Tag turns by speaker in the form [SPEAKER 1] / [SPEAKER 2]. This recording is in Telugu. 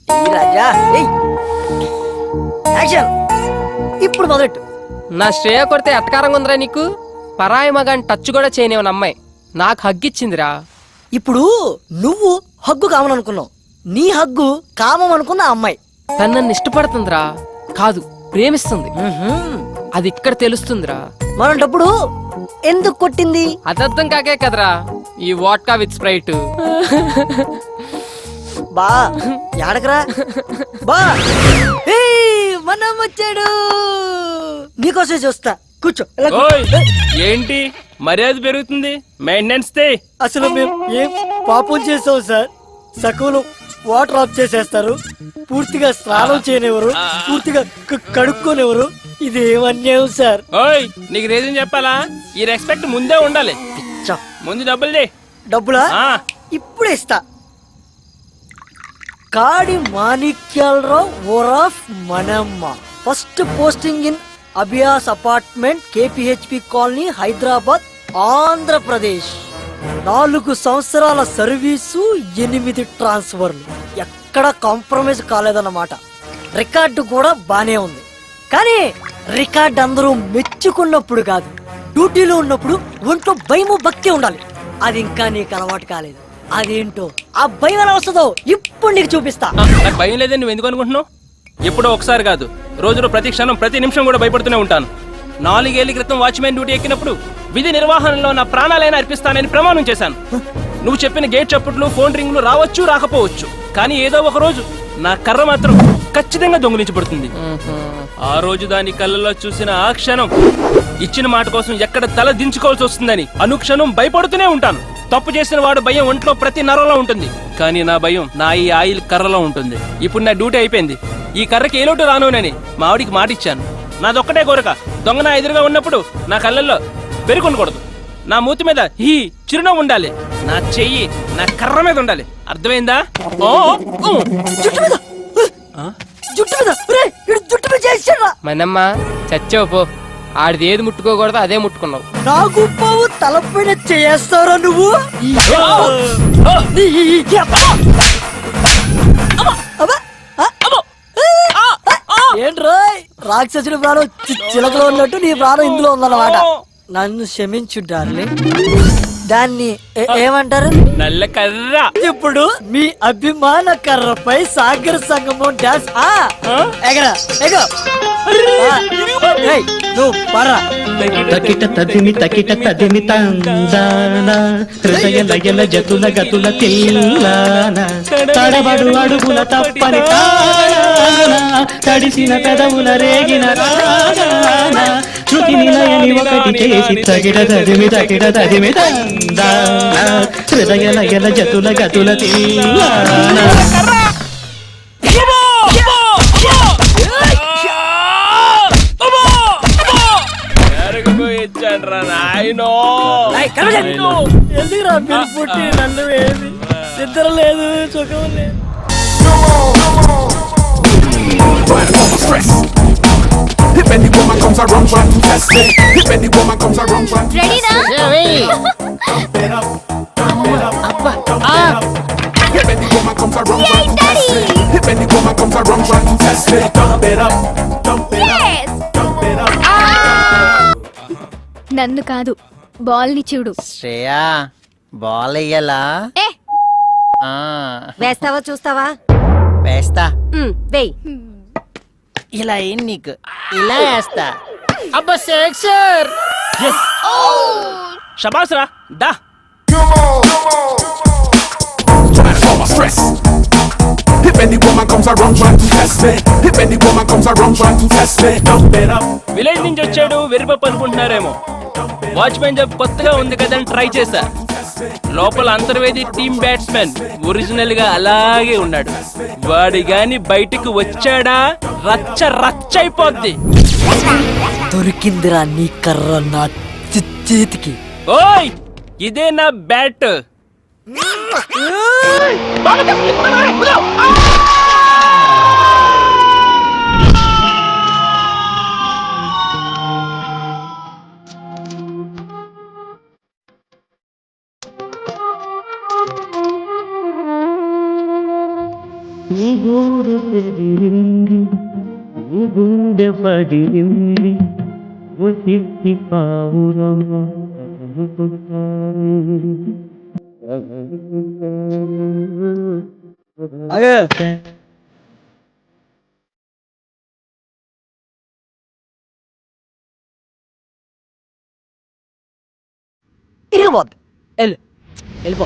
[SPEAKER 1] రాజా యాక్షన్ ఇప్పుడు మొదలెట్టు.
[SPEAKER 2] నా శ్రేయ కొడితే ఎట్టకారంగా ఉందిరా నీకు? పరాయి మగాని టచ్ కూడా చేయనివని అమ్మాయి నాకు హగ్గిచ్చిందిరా.
[SPEAKER 1] ఇప్పుడు నువ్వు హగ్గు కామననుకున్నావు, నీ హగ్గు కామం అనుకున్న ఆ అమ్మాయి
[SPEAKER 2] తను నన్ను ఇష్టపడుతుందిరా, కాదు ప్రేమిస్తుంది. అది ఇక్కడ తెలుస్తుందిరా.
[SPEAKER 1] మనంటప్పుడు ఎందుకు కొట్టింది?
[SPEAKER 2] అదర్థం కాకే కదరా ఈ వాట్కా విత్ స్ప్రైట్.
[SPEAKER 1] బా యాడకరా బా, మనం వచ్చాడు, నీకోసం చూస్తా, కూర్చో. ఇలా కూర్చో.
[SPEAKER 3] ఏంటి మర్యాద పెరుగుతుంది, మెయింటెనెన్స్ తే.
[SPEAKER 1] అసలు మేము ఏం పాపం చేసాం సార్? సకులు వాటర్ ఆఫ్ చేసేస్తారు, పూర్తిగా స్నానం చేయనివ్వరు, పూర్తిగా కడుక్కోనివ్వరు. ఇది ఏమన్యాయం సార్?
[SPEAKER 3] ఓయ్ నీకు రీజన్ చెప్పాలా? ఈ రెస్పెక్ట్ ముందే ఉండాలి. ముందు డబ్బులు దే.
[SPEAKER 1] డబ్బులా? ఇప్పుడే ఇస్తా. కాడి Manikyalarao ఓరాఫ్ మనమ్మ, first posting in Abhiyan apartment, కేపీహెచ్పి colony, Hyderabad, Andhra Pradesh. 4 సంవత్సరాల సర్వీసు, 8 ట్రాన్స్ఫర్లు. ఎక్కడ కాంప్రమైజ్ కాలేదన్నమాట. రికార్డు కూడా బానే ఉంది, కానీ రికార్డు అందరూ మెచ్చుకున్నప్పుడు కాదు, డ్యూటీలో ఉన్నప్పుడు ఒంట్లో భయము భక్తి ఉండాలి. అది ఇంకా నీకు అలవాటు కాలేదు. అదేంటో ఆ భయం ఎలా వస్తుందో ఇప్పుడు నీకు చూపిస్తా.
[SPEAKER 3] నాకు భయం లేదని నువ్వు ఎందుకు అనుకుంటున్నావు? ఎప్పుడో ఒకసారి కాదు, రోజులో ప్రతి క్షణం ప్రతి నిమిషం కూడా భయపడుతూనే ఉంటాను. 4 ఏళ్ల క్రితం వాచ్మెన్ డ్యూటీ ఎక్కినప్పుడు విధి నిర్వహణలో నా ప్రాణాలైనా అర్పిస్తానని ప్రమాణం చేశాను. నువ్వు చెప్పిన గేట్ చప్పుట్లు, ఫోన్ రింగులు రావచ్చు రాకపోవచ్చు, కానీ ఏదో ఒక రోజు నా కర్ర మాత్రం ఖచ్చితంగా దొంగిలించబడుతుంది. ఆ రోజు దాని కళ్ళలో చూసిన ఆ క్షణం ఇచ్చిన మాట కోసం ఎక్కడ తల దించుకోవాల్సి వస్తుందని అనుక్షణం భయపడుతూనే ఉంటాను. తప్పు చేసిన వాడు భయం ఒంట్లో ప్రతి నరంలో ఉంటుంది, కానీ నా భయం నా ఈ ఆయిల్ కర్రలో ఉంటుంది. ఇప్పుడు నా డ్యూటీ అయిపోయింది, ఈ కర్రకి ఏ లోటు రానునని మా ఆవిడికి మాట ఇచ్చాను. నాదొక్కటే కోరిక, దొంగ నా ఎదురుగా ఉన్నప్పుడు నా కళ్ళల్లో పెరుగుండకూడదు, నా మూతి మీద ఈ చిరునవ్వు ఉండాలి, నా చెయ్యి నా కర్ర మీద ఉండాలి. అర్థమైందా?
[SPEAKER 2] మనమ్మ చచ్చావు పో, ఆడిది ఏది ముట్టుకోకూడదు అదే ముట్టుకున్నావు.
[SPEAKER 1] నాకు పావు తలపైన చేస్తారా నువ్వు? ఏంట్రోయ్ రాక్షసుడి ప్రాణం చిలకలో ఉన్నట్టు నీ ప్రాణం ఇందులో ఉందన్నమాట. నన్ను క్షమించు డార్లింగ్. దాన్ని ఏమంటారు?
[SPEAKER 3] నల్ల కర్ర.
[SPEAKER 1] ఇప్పుడు మీ అభిమాన కర్రపై సాగర సంగమం డాన్స్. ఎగరా ఎగో, నువ్వు పర్రా.
[SPEAKER 4] తకిట తదిమి తందాన, హృదయ లయల జతుల గతుల తిల్లాన, తడబడు అడుగుల తప్పని తాన, తడిసిన పెదవుల రేగిన రాగాన, శృతి నిలయని ఒకటి చేసి తగిట తదిమి తందాన, హృదయ లయల జతుల గతుల తిల్లాన.
[SPEAKER 1] ఎందుకురా మీరు పుట్టి నన్ను వేది? నిద్ర లేదు, సుఖం లేదు.
[SPEAKER 5] If any woman comes around trying to test me, if any woman comes around trying to
[SPEAKER 6] ready
[SPEAKER 5] test me, if any woman comes around trying to test me, if any woman comes around trying to test me, dump it up, dump it up, dump it up.
[SPEAKER 6] నన్ను కాదు, బాల్ ని చూడు.
[SPEAKER 7] శ్రేయా బాల్ వెయ్యాలా?
[SPEAKER 8] వేస్తావా చూస్తావా?
[SPEAKER 7] వేస్తా.
[SPEAKER 8] వేయ్.
[SPEAKER 7] ఇలా ఏం నీకు ఇలా వేస్తా. అబ్బా సెక్సర్.
[SPEAKER 3] శబాస్ రా, దా.
[SPEAKER 5] Stress. If any woman comes around trying to test me, if any woman comes around trying to test me, dump it up.
[SPEAKER 3] Village నుంచి వచ్చాడు వెరిపప్పు అనుకుంటున్నారేమో. వాచ్మెన్ జాబ్ కొత్తగా ఉంది కదా అని ట్రై చేశా. లోపల అంతర్వేది టీమ్ బ్యాట్స్మెన్ ఒరిజినల్ గా అలాగే ఉన్నాడు. వాడి గాని బయటికి వచ్చాడా రచ్చ రచ్చ అయిపోద్ది.
[SPEAKER 1] దొరికిందిరా నీ కర్ర నా చేతికి.
[SPEAKER 3] ఓయ్ ఇదే నా బ్యాట్.
[SPEAKER 4] గూడు చెదిరింది నీ గుండె పగిలింది ఉసిట్టి పావురం
[SPEAKER 1] తిరగబోద్ది వెళ్ళు